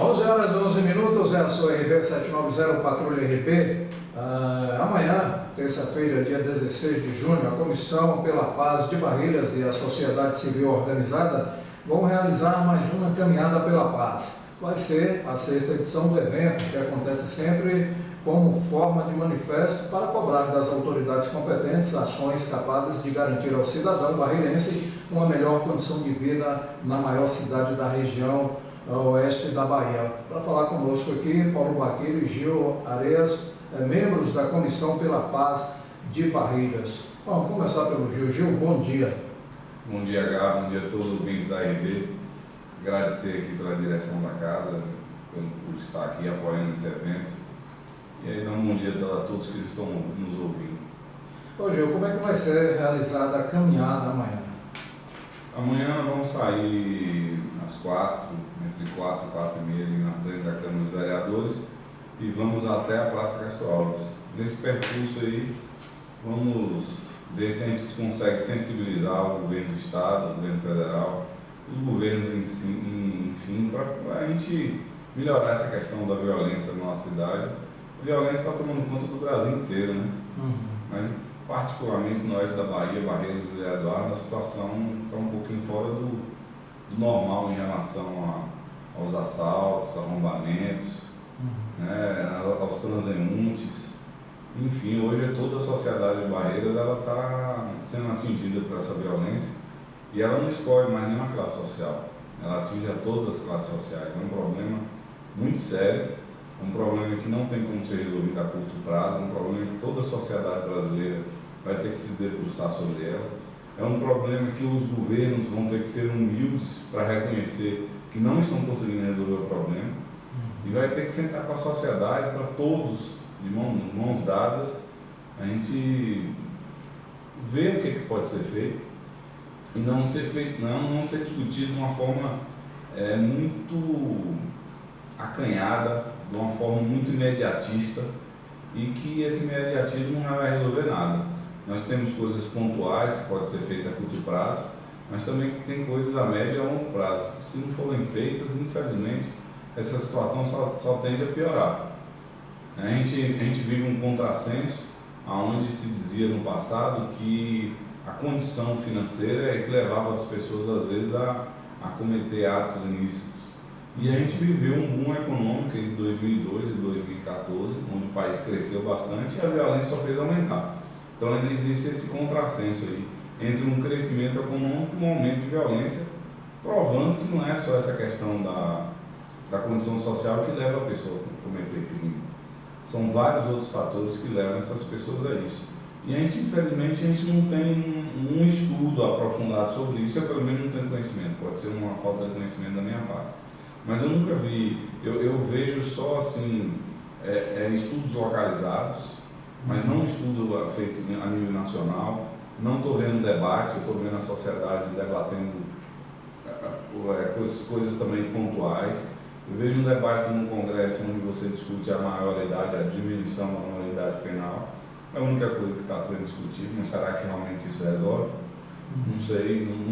11 horas e 11 minutos, é a sua RB 790 Patrulha RB. Amanhã, terça-feira, dia 16 de junho, a Comissão pela Paz de Barreiras e a Sociedade Civil Organizada vão realizar mais uma Caminhada pela Paz. Vai ser a 6ª edição do evento, que acontece sempre como forma de manifesto para cobrar das autoridades competentes ações capazes de garantir ao cidadão barreirense uma melhor condição de vida na maior cidade da região oeste da Bahia. Para falar conosco aqui, Paulo Baqueiro e Gil Areias, membros da Comissão pela Paz de Barreiras. Vamos começar pelo Gil. Gil, bom dia. Bom dia, Gá, bom dia a todos os ouvintes da RB. Agradecer aqui pela direção da casa, por estar aqui apoiando esse evento. E aí, dar um bom dia a todos que estão nos ouvindo. Ô Gil, como é que vai ser realizada a caminhada amanhã? Amanhã nós vamos sair às 4, entre 4 e 4 e meia, ali na frente da Câmara dos Vereadores, e vamos até a Praça Castro Alves. Nesse percurso aí, vamos ver se a gente consegue sensibilizar o governo do Estado, o governo federal, os governos enfim, para a gente melhorar essa questão da violência na nossa cidade. A violência está tomando conta do Brasil inteiro, né? Mas particularmente no oeste da Bahia, Barreiras e José Eduardo, a situação está um pouquinho fora do normal em relação aos assaltos, arrombamentos, né, aos transeuntes. Enfim, hoje toda a sociedade de Barreiras está sendo atingida por essa violência e ela não escolhe mais nenhuma classe social, ela atinge a todas as classes sociais. É um problema muito sério, um problema que não tem como ser resolvido a curto prazo, um problema que toda a sociedade brasileira vai ter que se debruçar sobre ela. É um problema que os governos vão ter que ser humildes para reconhecer que não estão conseguindo resolver o problema e vai ter que sentar com a sociedade para todos, de mãos dadas, a gente ver o que pode ser feito e não ser discutido de uma forma muito acanhada, de uma forma muito imediatista, e que esse imediatismo não vai resolver nada. Nós temos coisas pontuais que podem ser feitas a curto prazo, mas também tem coisas a médio e a longo prazo. Se não forem feitas, infelizmente, essa situação só tende a piorar. A gente vive um contrassenso, onde se dizia no passado que a condição financeira é que levava as pessoas, às vezes, a cometer atos ilícitos. E a gente viveu um boom econômico em 2002 e 2014, onde o país cresceu bastante e a violência só fez aumentar. Então ainda existe esse contrassenso aí, entre um crescimento econômico e um aumento de violência, provando que não é só essa questão da condição social que leva a pessoa a cometer crime. São vários outros fatores que levam essas pessoas a isso. E a gente, infelizmente, não tem um estudo aprofundado sobre isso, eu pelo menos não tenho conhecimento, pode ser uma falta de conhecimento da minha parte. Mas eu nunca vi, eu vejo só assim, estudos localizados, mas não estudo feito a nível nacional, não estou vendo debate, eu estou vendo a sociedade debatendo coisas também pontuais. Eu vejo um debate num congresso onde você discute a maioridade, a diminuição da maioridade penal, é a única coisa que está sendo discutida, mas será que realmente isso resolve? Não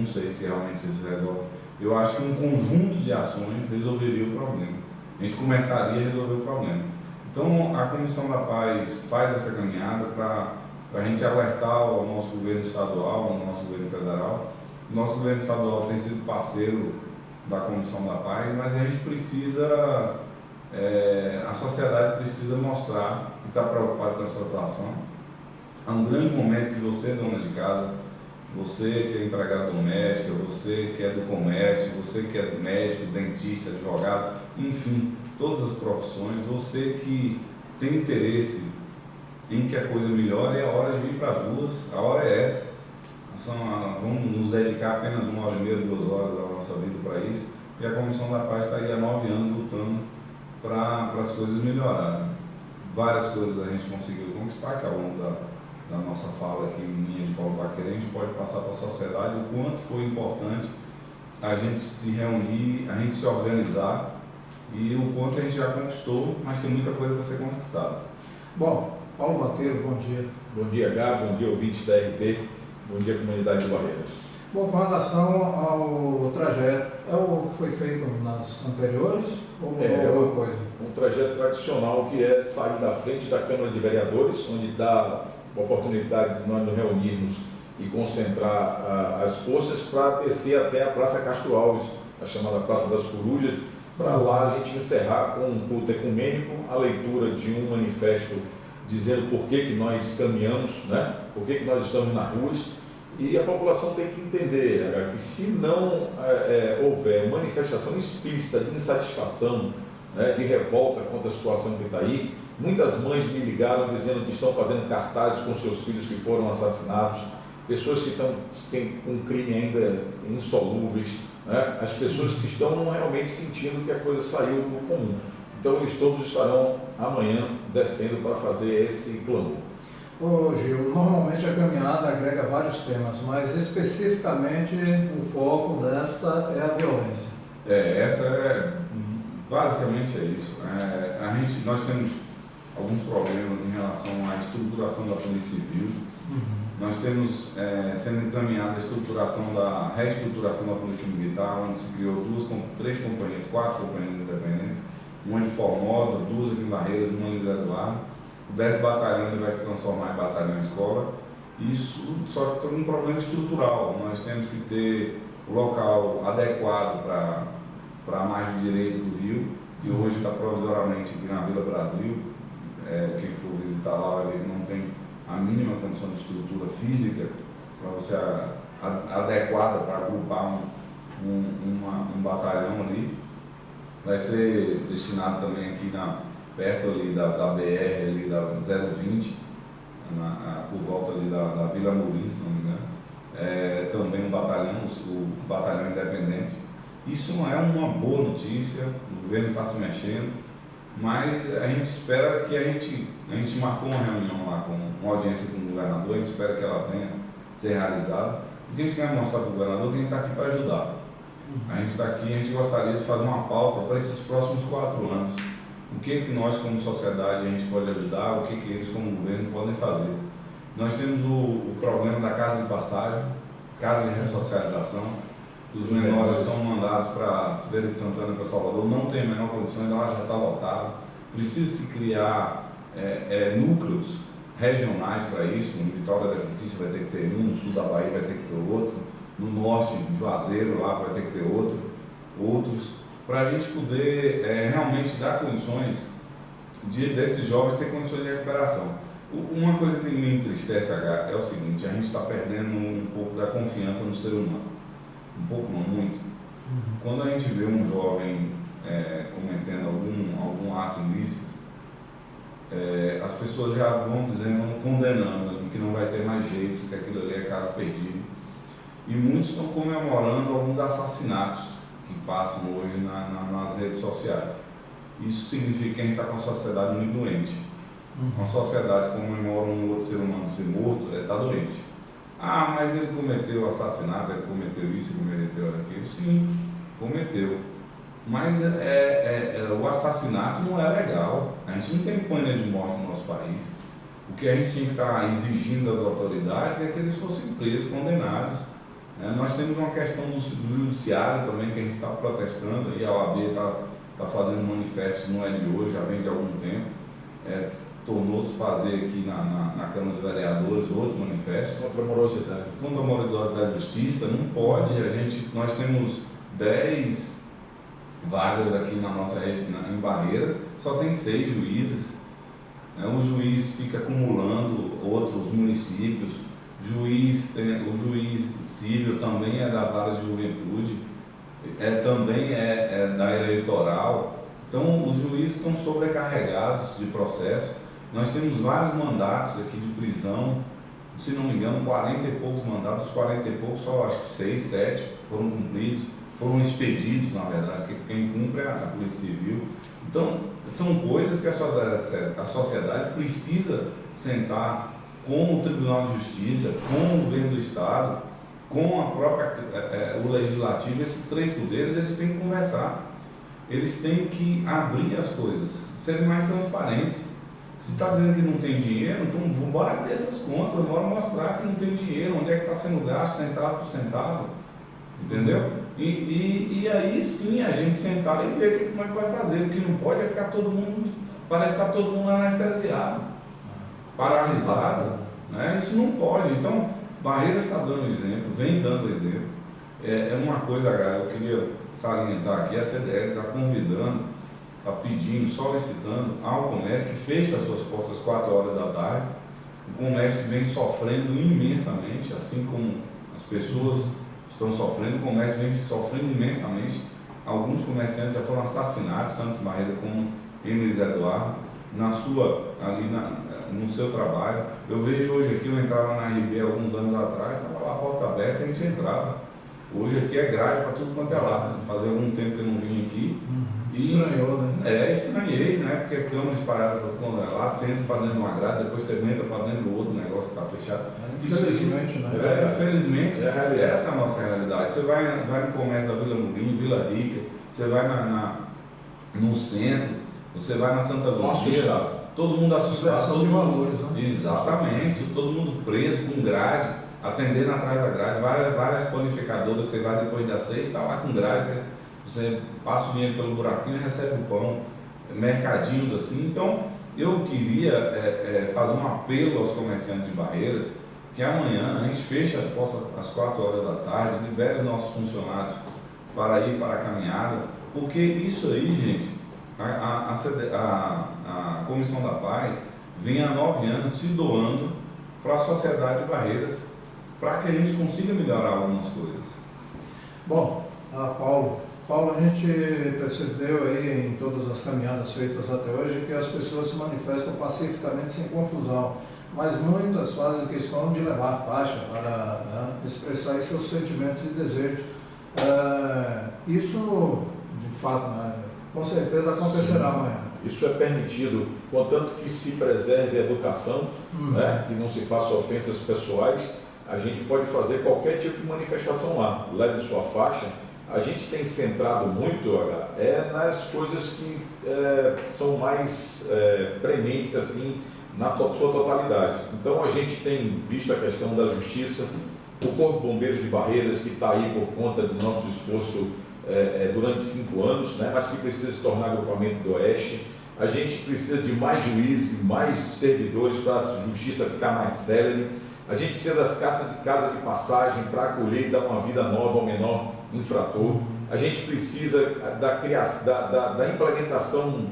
sei se realmente isso resolve. Eu acho que um conjunto de ações resolveria o problema. A gente começaria a resolver o problema. Então, a Comissão da Paz faz essa caminhada para a gente alertar o nosso governo estadual, o nosso governo federal. O nosso governo estadual tem sido parceiro da Comissão da Paz, mas a gente precisa, a sociedade precisa mostrar que está preocupado com essa situação. Há um grande momento que você, dona de casa, você que é empregada doméstica, você que é do comércio, você que é médico, dentista, advogado, enfim, todas as profissões, você que tem interesse em que a coisa melhore, é a hora de vir para as ruas, a hora é essa. Vamos nos dedicar apenas 1h30, 2 horas da nossa vida para isso, e a Comissão da Paz está aí há 9 anos lutando para as coisas melhorarem. Várias coisas a gente conseguiu conquistar, que ao longo da nossa fala aqui, minha de Paulo Baqueiro, a gente pode passar para a sociedade o quanto foi importante a gente se reunir, a gente se organizar e o quanto a gente já conquistou, mas tem muita coisa para ser conquistada. Bom, Paulo Baqueiro, bom dia. Bom dia, Gá, bom dia, ouvintes da RB, bom dia, comunidade de Barreiras. Bom, com relação ao trajeto, é o que foi feito nas anteriores ou mudou alguma coisa? Um trajeto tradicional que é sair da frente da Câmara de Vereadores, onde dá a oportunidade de nós nos reunirmos e concentrar as forças para descer até a Praça Castro Alves, a chamada Praça das Corujas, para lá a gente encerrar com um culto ecumênico, a leitura de um manifesto dizendo por que nós caminhamos, né? Por que nós estamos nas ruas. E a população tem que entender que se não houver manifestação explícita de insatisfação, né, de revolta contra a situação que está aí, muitas mães me ligaram dizendo que estão fazendo cartazes com seus filhos que foram assassinados, pessoas que estão com um crime ainda insolúveis, né, as pessoas que estão realmente sentindo que a coisa saiu do comum. Então eles todos estarão amanhã descendo para fazer esse clamor. Ô Gil, normalmente a caminhada agrega vários temas, mas especificamente o foco desta é a violência. Basicamente é isso. Nós temos alguns problemas em relação à estruturação da Polícia Civil. Nós temos sendo encaminhada a reestruturação da Polícia Militar, onde se criou 4 companhias independentes, uma de Formosa, 2 aqui em Barreiras, uma em Zé Eduardo. O 10º batalhão vai se transformar em batalhão escola. Isso só que tem um problema estrutural. Nós temos que ter o local adequado para a margem direita do rio, que hoje está provisoriamente aqui na Vila Brasil. Quem for visitar lá vai ver que não tem a mínima condição de estrutura física para você adequada para agrupar um batalhão ali. Vai ser destinado também aqui perto ali da BR, ali da 020, por volta ali da Vila Amorim, se não me engano. Também um batalhão, o batalhão independente. Isso não é uma boa notícia, o governo está se mexendo, mas a gente espera que a gente marcou uma reunião lá, com uma audiência com o governador, a gente espera que ela venha ser realizada. E a gente quer mostrar para o governador que a gente está aqui para ajudar. A gente está aqui, a gente gostaria de fazer uma pauta para esses próximos 4 anos. O que nós como sociedade a gente pode ajudar, o que eles como governo podem fazer. Nós temos o problema da casa de passagem, casa de ressocialização. Os menores são mandados para a Feira de Santana, para Salvador, não tem a menor condição, ela já está lotada. Precisa se criar núcleos regionais para isso. No Vitória da Conquista vai ter que ter um, no sul da Bahia vai ter que ter outro, no norte, em Juazeiro, lá vai ter que ter outros, para a gente poder realmente dar condições desses jovens ter condições de recuperação. Uma coisa que me entristece é o seguinte: a gente está perdendo um pouco da confiança no ser humano. Um pouco, não muito. Quando a gente vê um jovem cometendo algum ato ilícito, as pessoas já vão dizendo, condenando ali, que não vai ter mais jeito, que aquilo ali é caso perdido. E muitos estão comemorando alguns assassinatos que passam hoje nas redes sociais. Isso significa que a gente está com uma sociedade muito doente. Uma sociedade que comemora um outro ser humano ser morto, está doente. Ah, mas ele cometeu assassinato, ele cometeu isso, ele cometeu aquilo. Sim, cometeu. Mas o assassinato não é legal. A gente não tem pena de morte no nosso país. O que a gente tinha que estar exigindo das autoridades é que eles fossem presos, condenados. Nós temos uma questão do judiciário também, que a gente está protestando, e a OAB está fazendo um manifesto, não é de hoje, já vem de algum tempo. Tornou-se fazer aqui na Câmara dos Vereadores outro manifesto. Contra a morosidade. Contra a morosidade da justiça, não pode. Nós temos 10 vagas aqui na nossa região, em Barreiras, só tem 6 juízes. O juiz fica acumulando outros municípios. O juiz civil também é da vara de juventude, também é da era eleitoral. Então, os juízes estão sobrecarregados de processo. Nós temos vários mandatos aqui de prisão, se não me engano, 40 e poucos mandatos, dos 40 e poucos, só acho que 6, 7 foram cumpridos, foram expedidos, na verdade, porque quem cumpre é a Polícia Civil. Então, são coisas que a sociedade precisa sentar com o Tribunal de Justiça, com o governo do Estado, com a própria, o Legislativo. Esses 3 poderes, eles têm que conversar. Eles têm que abrir as coisas, serem mais transparentes. Se está dizendo que não tem dinheiro, então bora abrir essas contas, bora mostrar que não tem dinheiro, onde é que está sendo gasto, centavo por centavo, entendeu? E aí sim a gente sentar e ver como é que vai fazer. O que não pode é ficar todo mundo, parece que está todo mundo anestesiado, paralisado, né? Isso não pode. Então, Barreiras está dando exemplo, vem dando exemplo. É uma coisa, eu queria salientar aqui, a CDL está convidando, está pedindo, solicitando ao comércio que feche as suas portas às 4 horas da tarde. O comércio que vem sofrendo imensamente, assim como as pessoas estão sofrendo, o comércio vem sofrendo imensamente. Alguns comerciantes já foram assassinados, tanto em Barreira como em Luiz Eduardo, no seu trabalho. Eu vejo hoje aqui, eu entrava na RB alguns anos atrás, estava lá a porta aberta e a gente entrava. Hoje aqui é grade para tudo quanto é lado. Fazia algum tempo que eu não vim aqui. Estranhou, né? Estranhei, né? Porque a câmera espalhada para tudo quanto é lado, você entra para dentro de uma grade, depois você entra para dentro do outro, o negócio que está fechado. Infelizmente, né? Infelizmente, essa é a nossa realidade. Você vai no comércio da Vila Murim, Vila Rica, você vai no centro, você vai na Santa Luzia, todo mundo assustado, todo mundo, valores, né? Exatamente, todo mundo preso com grade, atendendo atrás da grade, várias panificadoras, você vai depois das 6, está lá com grade, você passa o dinheiro pelo buraquinho e recebe o pão, mercadinhos assim. Então, eu queria fazer um apelo aos comerciantes de Barreiras, que amanhã a gente feche as portas às 4 horas da tarde, libere os nossos funcionários para ir para a caminhada, porque isso aí, gente, a Comissão da Paz vem há 9 anos se doando para a sociedade de Barreiras, para que a gente consiga melhorar algumas coisas. Bom, Paulo, a gente percebeu aí em todas as caminhadas feitas até hoje que as pessoas se manifestam pacificamente, sem confusão, mas muitas fazem questão de levar a faixa para expressar seus sentimentos e desejos. Isso, de fato, com certeza acontecerá amanhã. Isso é permitido, contanto que se preserve a educação, né, que não se faça ofensas pessoais. A gente pode fazer qualquer tipo de manifestação lá, leve sua faixa. A gente tem centrado muito nas coisas que são mais prementes assim, na sua totalidade. Então a gente tem visto a questão da justiça, o Corpo de Bombeiros de Barreiras, que está aí por conta do nosso esforço durante 5 anos, né, mas que precisa se tornar agrupamento do Oeste. A gente precisa de mais juízes, mais servidores para a justiça ficar mais célere. A gente precisa das casas de passagem para acolher e dar uma vida nova ao menor infrator. A gente precisa da implementação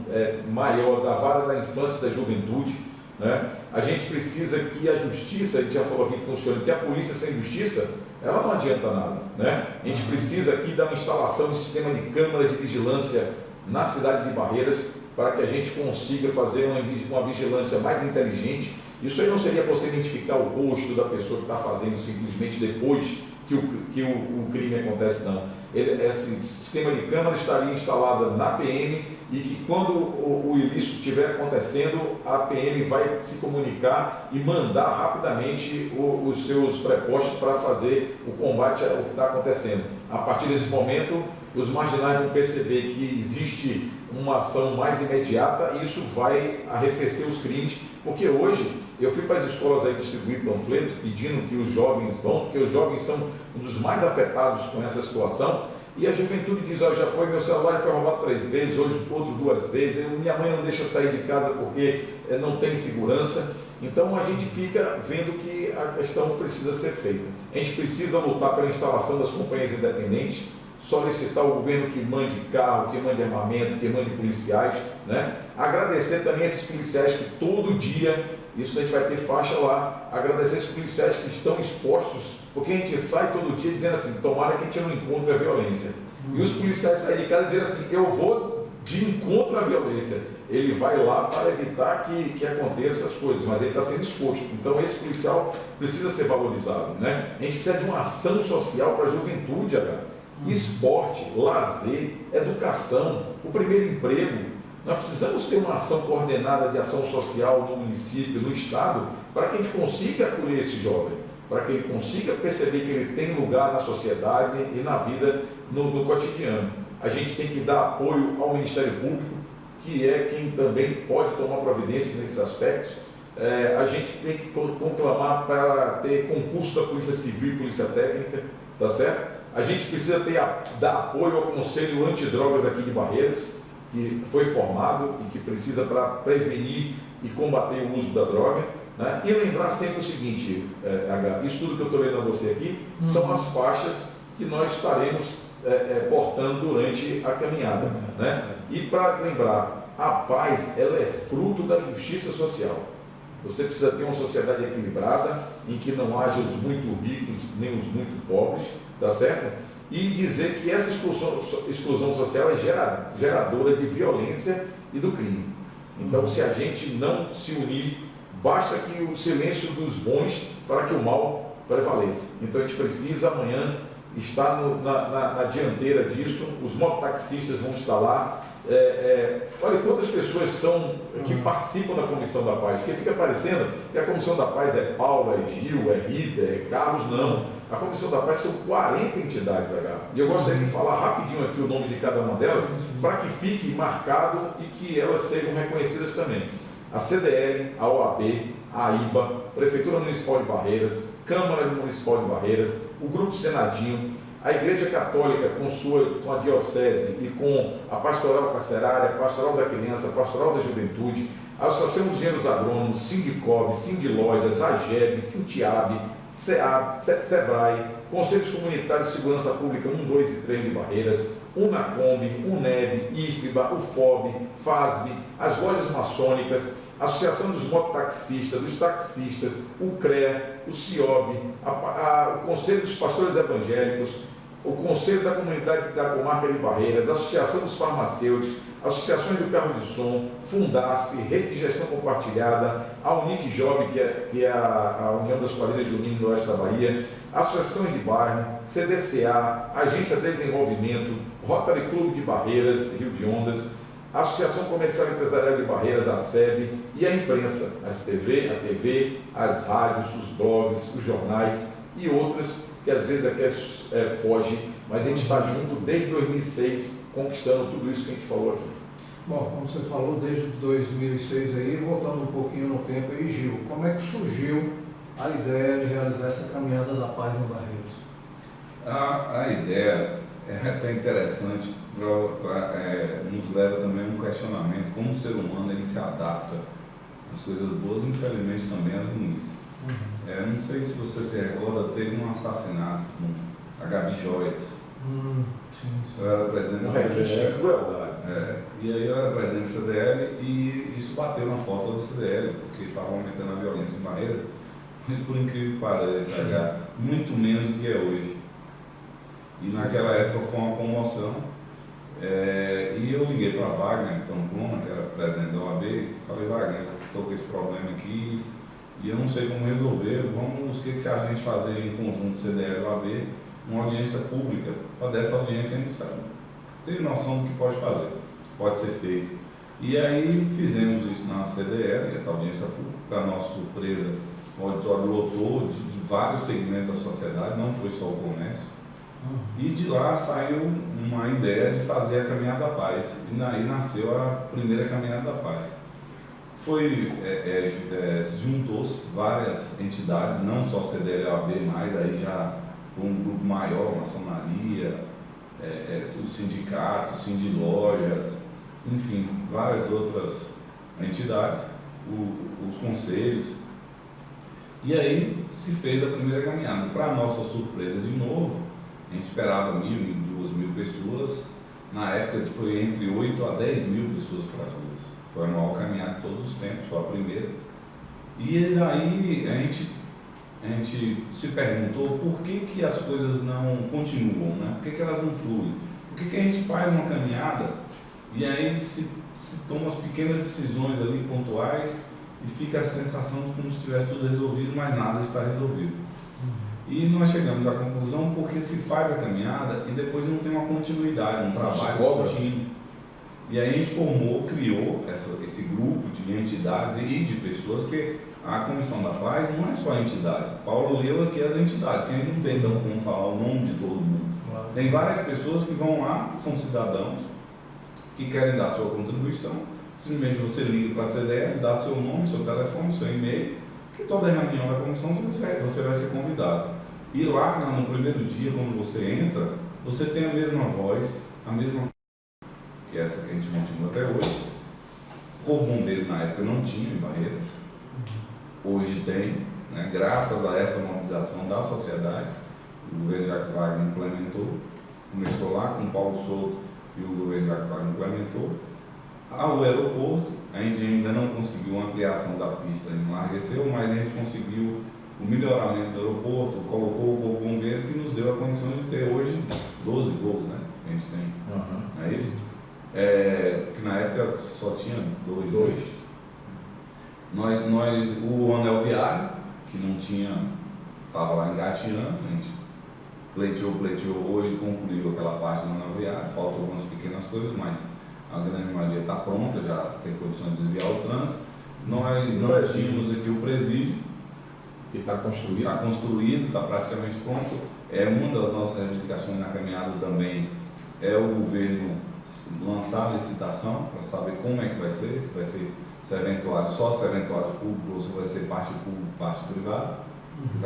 maior da vara da infância e da juventude, né? A gente precisa que a justiça, a gente já falou aqui que funciona, que a polícia sem justiça, ela não adianta nada, né? A gente precisa aqui da instalação de sistema de câmara de vigilância na cidade de Barreiras, para que a gente consiga fazer uma vigilância mais inteligente. Isso aí não seria para você identificar o rosto da pessoa que está fazendo simplesmente depois que o crime acontece, não. Esse sistema de câmara estaria instalado na PM e que quando o ilícito estiver acontecendo, a PM vai se comunicar e mandar rapidamente os seus prepostos para fazer o combate ao que está acontecendo. A partir desse momento, os marginais vão perceber que existe uma ação mais imediata e isso vai arrefecer os crimes, porque hoje eu fui para as escolas aí distribuir panfleto pedindo que os jovens vão, porque os jovens são um dos mais afetados com essa situação, e a juventude diz, meu celular já foi roubado 3 vezes, hoje outro 2 vezes, minha mãe não deixa sair de casa porque não tem segurança. Então a gente fica vendo que a questão precisa ser feita. A gente precisa lutar pela instalação das companhias independentes, solicitar ao governo que mande carro, que mande armamento, que mande policiais, né? Agradecer também a esses policiais que todo dia, isso a gente vai ter faixa lá, agradecer esses policiais que estão expostos, porque a gente sai todo dia dizendo assim, tomara que a gente não encontre a violência. E os policiais saem de casa dizendo assim, eu vou de encontro à violência. Ele vai lá para evitar que aconteça as coisas, mas ele está sendo exposto. Então esse policial precisa ser valorizado, né? A gente precisa de uma ação social para a juventude, esporte, lazer, educação, o primeiro emprego. Nós precisamos ter uma ação coordenada de ação social no município, no estado, para que a gente consiga acolher esse jovem, para que ele consiga perceber que ele tem lugar na sociedade e na vida, no cotidiano. A gente tem que dar apoio ao Ministério Público, que é quem também pode tomar providência nesses aspectos. A gente tem que conclamar para ter concurso da Polícia Civil e Polícia Técnica, tá certo? A gente precisa dar apoio ao Conselho Antidrogas aqui de Barreiras, que foi formado e que precisa para prevenir e combater o uso da droga, né? E lembrar sempre o seguinte, isso tudo que eu estou lendo a você aqui são as faixas que nós estaremos portando durante a caminhada, né? E para lembrar, a paz ela é fruto da justiça social. Você precisa ter uma sociedade equilibrada, em que não haja os muito ricos nem os muito pobres, tá certo? E dizer que essa exclusão social é geradora de violência e do crime. Então, se a gente não se unir, basta que o silêncio dos bons para que o mal prevaleça. Então, a gente precisa amanhã estar na dianteira disso, os mototaxistas vão estar lá. Olha quantas pessoas são que participam da Comissão da Paz, porque fica parecendo que a Comissão da Paz é Paula, é Gil, é Rita, é Carlos, não. A Comissão da Paz são 40 entidades, e eu gostaria de falar rapidinho aqui o nome de cada uma delas, para que fique marcado e que elas sejam reconhecidas também. A CDL, a OAB, a IBA, Prefeitura Municipal de Barreiras, Câmara Municipal de Barreiras, o Grupo Senadinho, a Igreja Católica com a Diocese e com a Pastoral Carcerária, a Pastoral da Criança, a Pastoral da Juventude, a Associação dos Engenheiros Agrônomos, Sindicob, Sindilojas, AGEB, Sintiab, SEAB, SEBRAE, Conselhos Comunitários de Segurança Pública 1, 2 e 3 de Barreiras, UNACOMB, UNEB, IFBA, UFOB, FASB, as lojas maçônicas, a Associação dos Mototaxistas, dos Taxistas, o CREA, o CIOB, o Conselho dos Pastores Evangélicos, o Conselho da Comunidade da Comarca de Barreiras, a Associação dos Farmacêuticos, Associações do Carro de Som, Fundasf, Rede de Gestão Compartilhada, a Unic Job, que é a União das Quadrilhas Juninas do Oeste da Bahia, Associações de Bairro, CDCA, Agência de Desenvolvimento, Rotary Clube de Barreiras, Rio de Ondas, a Associação Comercial e Empresarial de Barreiras, a SEB, e a imprensa, a TV, as rádios, os blogs, os jornais e outras que às vezes até foge, mas a gente está junto desde 2006, conquistando tudo isso que a gente falou aqui. Bom, como você falou, desde 2006 aí, voltando um pouquinho no tempo aí, Gil, como é que surgiu a ideia de realizar essa caminhada da paz em Barreiros? A ideia é até interessante, nos leva também a um questionamento, como o ser humano ele se adapta às coisas boas e infelizmente também às ruins. Não sei se você se recorda, teve um assassinato, a Gabi Joias. Sim. Eu era presidente da CDL. E aí eu era presidente da CDL e isso bateu na porta da CDL, porque estava aumentando a violência em Barreiras, mas por incrível que pareça, muito menos do que é hoje. E naquela época foi uma comoção. E eu liguei para Wagner Pamplona, que era presidente da OAB, e falei: Wagner, estou com esse problema aqui e eu não sei como resolver, o que você acha de a gente fazer em conjunto CDL e OAB, uma audiência pública, para dessa audiência a gente sabe, ter noção do que pode fazer, pode ser feito. E aí fizemos isso na CDL, essa audiência pública, para nossa surpresa, o auditório lotou de vários segmentos da sociedade, não foi só o comércio. E de lá saiu uma ideia de fazer a Caminhada da Paz, e aí nasceu a primeira Caminhada da Paz. Juntou-se várias entidades, não só CDL e OAB, mas aí já com um grupo maior, maçonaria, os sindicatos, sindilojas, enfim, várias outras entidades, os conselhos. E aí se fez a primeira caminhada. Para nossa surpresa, de novo, a gente esperava 1.000, 2.000 pessoas. Na época foi entre 8 a 10 mil pessoas para as ruas. Foi a maior caminhada de todos os tempos, foi a primeira. E daí a gente se perguntou por que as coisas não continuam, né? Por que elas não fluem? Por que a gente faz uma caminhada e aí se toma as pequenas decisões ali pontuais e fica a sensação de como se tivesse tudo resolvido, mas nada está resolvido. E nós chegamos à conclusão porque se faz a caminhada e depois não tem uma continuidade, um trabalho contínuo. E aí a gente criou esse grupo de entidades e de pessoas, porque a Comissão da Paz não é só a entidade. Paulo leu aqui as entidades, porque a gente não tem então como falar o nome de todo mundo. Claro. Tem várias pessoas que vão lá, são cidadãos, que querem dar sua contribuição. Simplesmente você liga para a CDL, dá seu nome, seu telefone, seu e-mail, que toda reunião da comissão você vai ser convidado. E lá no primeiro dia, quando você entra, você tem a mesma voz, a mesma que essa que a gente continua até hoje. O Corpo Bombeiro na época não tinha em Barreiras, hoje tem, né, graças a essa mobilização da sociedade. O governo Jacques Wagner implementou, começou lá com o Paulo Souto e o governo Jacques Wagner implementou. Ao aeroporto, a gente ainda não conseguiu uma ampliação da pista em Enlargueceu, mas a gente conseguiu o melhoramento do aeroporto, colocou o Corpo Bombeiro, que nos deu a condição de ter hoje 12 voos, né? A gente tem, não é isso? Que na época só tinha dois. O anel viário, que não tinha, estava lá engateando, a gente pleiteou, hoje concluiu aquela parte do anel viário, faltam algumas pequenas coisas, mas a grande maioria está pronta, já tem condições de desviar o trânsito. Nós não tínhamos aqui o presídio, que está construído. Está construído, está praticamente pronto. Uma das nossas reivindicações na caminhada também é o governo lançar a licitação para saber como é que vai ser, se vai ser serventuário, só serventuário público ou se vai ser parte pública, parte privada.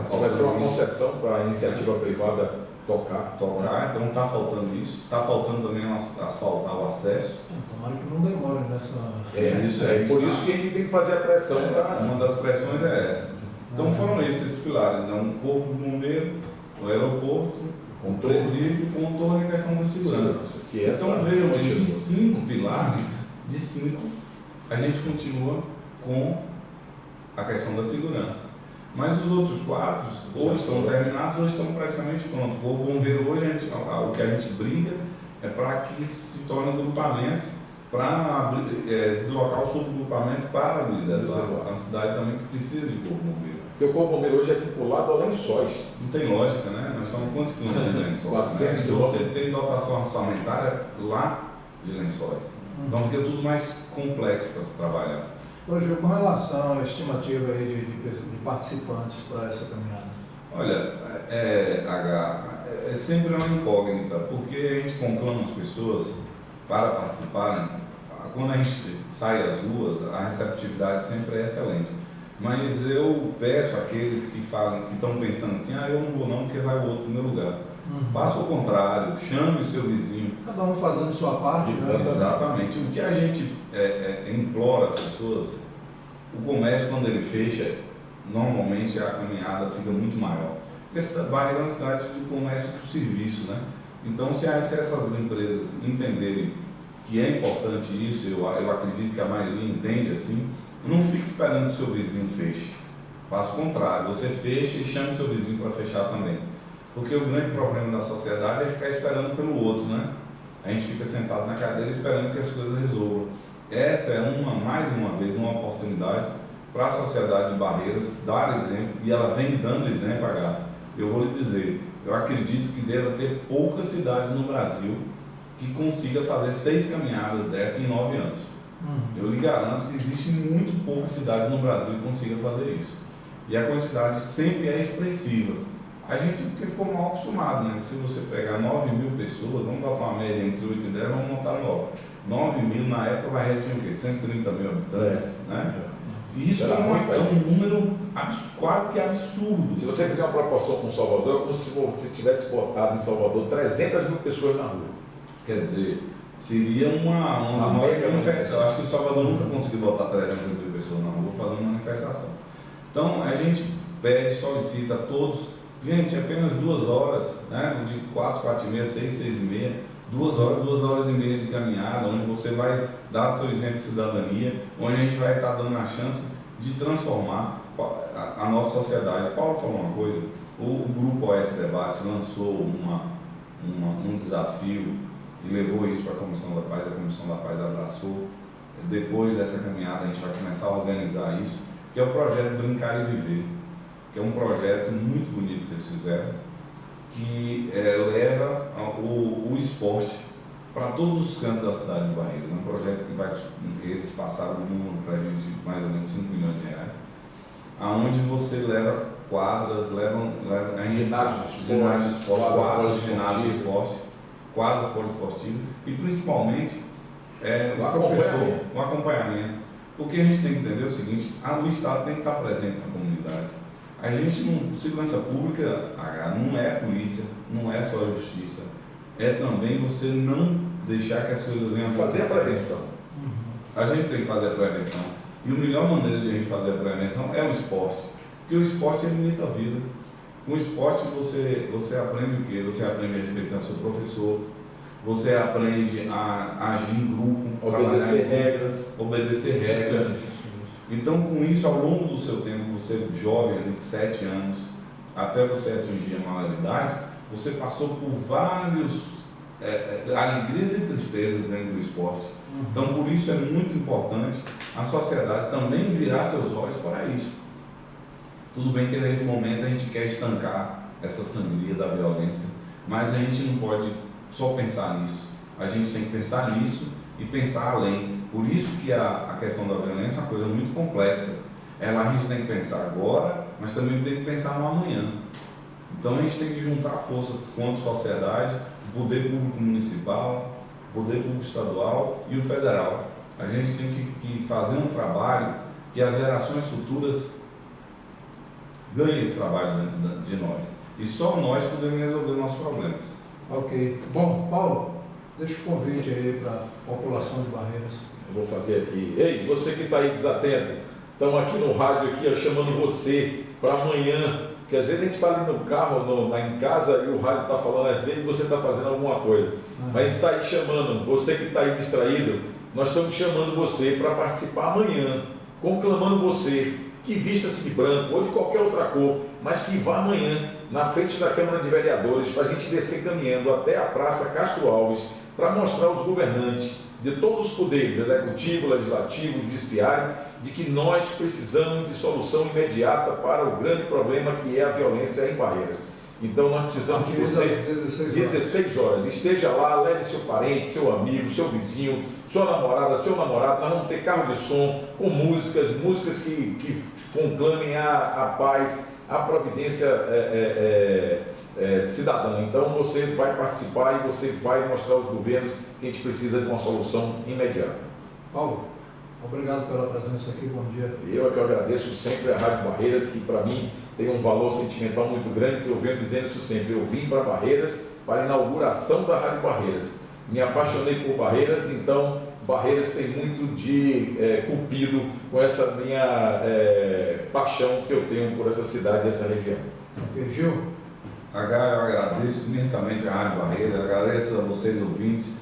Se vai ser uma concessão para a iniciativa privada tocar. Então está faltando isso. Está faltando também asfaltar o acesso. Tomara que não demore nessa... Por isso que a gente tem que fazer a pressão. Uma das pressões é essa. Então foram esses pilares, né? Um corpo de bombeiro, o aeroporto, o presídio, com toda a questão da segurança. Então vejam, de 5 pilares, a gente continua com a questão da segurança. Mas os outros 4, ou estão terminados ou estão praticamente prontos. O Corpo Bombeiro hoje, o que a gente briga é para que se torne um grupamento, para deslocar o subgrupamento para Luiz Eduardo, que é uma cidade também que precisa de Corpo Bombeiro. Porque o Corpo Bombeiro hoje é vinculado a Lençóis. Não tem lógica, né? Nós estamos quantos quilômetros de Lençóis? 400 quilômetros. Você tem dotação orçamentária lá de Lençóis. Então fica tudo mais complexo para se trabalhar. Ô Gil, com relação à estimativa aí de participantes para essa caminhada? Olha, é sempre uma incógnita, porque a gente conclama as pessoas para participarem. Quando a gente sai às ruas, a receptividade sempre é excelente. Mas eu peço àqueles que falam, que estão pensando assim, eu não vou não, porque vai o outro no meu lugar. Faça o contrário, chame o seu vizinho. Cada um fazendo sua parte. Exatamente. O que a gente implora às pessoas, o comércio quando ele fecha, normalmente a caminhada fica muito maior. Porque Barreira é uma cidade de comércio por serviço, né? Então se essas empresas entenderem que é importante isso, eu acredito que a maioria entende assim, não fique esperando que o seu vizinho feche. Faça o contrário, você fecha e chame o seu vizinho para fechar também. Porque o grande problema da sociedade é ficar esperando pelo outro, né? A gente fica sentado na cadeira esperando que as coisas resolvam. Essa é mais uma vez, uma oportunidade para a sociedade de Barreiras dar exemplo, e ela vem dando exemplo, eu vou lhe dizer, eu acredito que deva ter poucas cidades no Brasil que consiga fazer 6 caminhadas dessas em 9 anos. Eu lhe garanto que existe muito poucas cidades no Brasil que consiga fazer isso. E a quantidade sempre é expressiva. A gente porque ficou mal acostumado, né? Se você pegar 9 mil pessoas, vamos botar uma média entre 8 e 10, vamos montar 9 mil, na época, Barreira tinha o quê? 130 mil habitantes, né? Isso é um número quase que absurdo. Se você fizer uma proporção com Salvador, é como se você tivesse botado em Salvador 300 mil pessoas na rua. Quer dizer, seria uma manifestação. Eu acho que o Salvador nunca conseguiu botar 300 mil pessoas na rua fazendo uma manifestação. Então, a gente pede, solicita a todos, gente, apenas 2 horas, né? De 4, 4 e meia, 6, 6 e meia, 2 horas e meia de caminhada, onde você vai dar seu exemplo de cidadania, onde a gente vai estar dando a chance de transformar a nossa sociedade. Paulo falou uma coisa, o Grupo Oeste Debate lançou um desafio e levou isso para a Comissão da Paz abraçou. Depois dessa caminhada a gente vai começar a organizar isso, que é o projeto Brincar e Viver, que é um projeto muito bonito que eles fizeram, que leva o esporte para todos os cantos da cidade de Barreiras. É um projeto que eles passaram no mundo para a gente de mais ou menos 5 milhões de reais, aonde você leva quadras, ginásio de esporte, quadras poliesportivas e principalmente o professor, um acompanhamento. Porque a gente tem que entender o seguinte, o Estado tem que estar presente na comunidade. A gente não, segurança pública não é a polícia, não é só a justiça, é também você não deixar que as coisas venham fazer a prevenção. A gente tem que fazer a prevenção. E a melhor maneira de a gente fazer a prevenção é o esporte. Porque o esporte limita a vida. Com o esporte você aprende o quê? Você aprende a respeitar seu professor, você aprende a agir em grupo, obedecer regras. Então, com isso, ao longo do seu tempo, você jovem, de 7 anos, até você atingir a maioridade, você passou por vários alegrias e tristezas dentro do esporte. Então, por isso é muito importante a sociedade também virar seus olhos para isso. Tudo bem que nesse momento a gente quer estancar essa sangria da violência, mas a gente não pode só pensar nisso. A gente tem que pensar nisso e pensar além. Por isso que a questão da violência é uma coisa muito complexa. A gente tem que pensar agora, mas também tem que pensar no amanhã. Então a gente tem que juntar força quanto sociedade, o poder público municipal, o poder público estadual e o federal. A gente tem que fazer um trabalho que as gerações futuras ganhem esse trabalho de nós. E só nós podemos resolver nossos problemas. Ok. Bom, Paulo, deixa o convite aí para a população de Barreiras. Eu vou fazer aqui. Ei, você que está aí desatento, estamos aqui no rádio, aqui, chamando você para amanhã, porque às vezes a gente está ali no carro, em casa, e o rádio está falando, às vezes você está fazendo alguma coisa. Mas a gente está aí chamando, você que está aí distraído, nós estamos chamando você para participar amanhã, conclamando você que vista-se de branco ou de qualquer outra cor, mas que vá amanhã na frente da Câmara de Vereadores para a gente descer caminhando até a Praça Castro Alves para mostrar aos governantes de todos os poderes, executivo, legislativo, judiciário, de que nós precisamos de solução imediata para o grande problema que é a violência em Barreiras. Então nós precisamos que você, 16 horas, esteja lá, leve seu parente, seu amigo, seu vizinho, sua namorada, seu namorado. Nós vamos ter carro de som com músicas que conclamem a paz, a providência cidadã. Então você vai participar e você vai mostrar aos governos que a gente precisa de uma solução imediata. Paulo, obrigado pela presença aqui, bom dia. Eu é que eu agradeço sempre a Rádio Barreiras, que para mim tem um valor sentimental muito grande, que eu venho dizendo isso sempre. Eu vim para Barreiras para a inauguração da Rádio Barreiras. Me apaixonei por Barreiras, então Barreiras tem muito de cupido com essa minha paixão que eu tenho por essa cidade e essa região. Ok, Gil? Eu agradeço imensamente a Rádio Barreiras, agradeço a vocês ouvintes.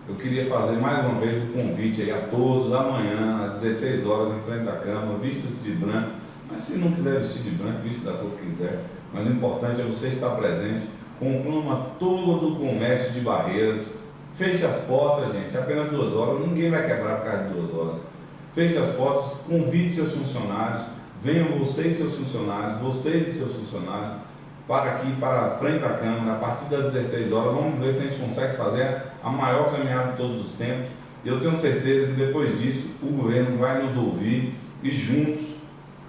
Eu queria fazer mais uma vez o convite aí a todos, amanhã, às 16 horas, em frente da Câmara, vistas de branco. Mas se não quiser vestir de branco, vista da cor que quiser. Mas o importante é você estar presente. Conclama todo o comércio de Barreiras. Feche as portas, gente, apenas 2 horas. Ninguém vai quebrar por causa de 2 horas. Feche as portas, convide seus funcionários. Venham vocês e seus funcionários, vocês e seus funcionários, para aqui, para a frente da Câmara, a partir das 16 horas. Vamos ver se a gente consegue fazer a maior caminhada de todos os tempos. E eu tenho certeza que depois disso o governo vai nos ouvir e juntos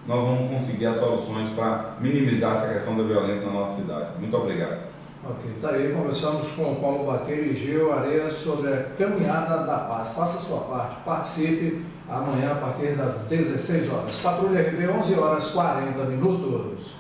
nós vamos conseguir as soluções para minimizar essa questão da violência na nossa cidade. Muito obrigado. Ok, tá aí, conversamos com o Paulo Baqueiro e Gil Areias sobre a Caminhada da Paz. Faça a sua parte, participe amanhã a partir das 16 horas. Patrulha RB, 11 horas 40 minutos.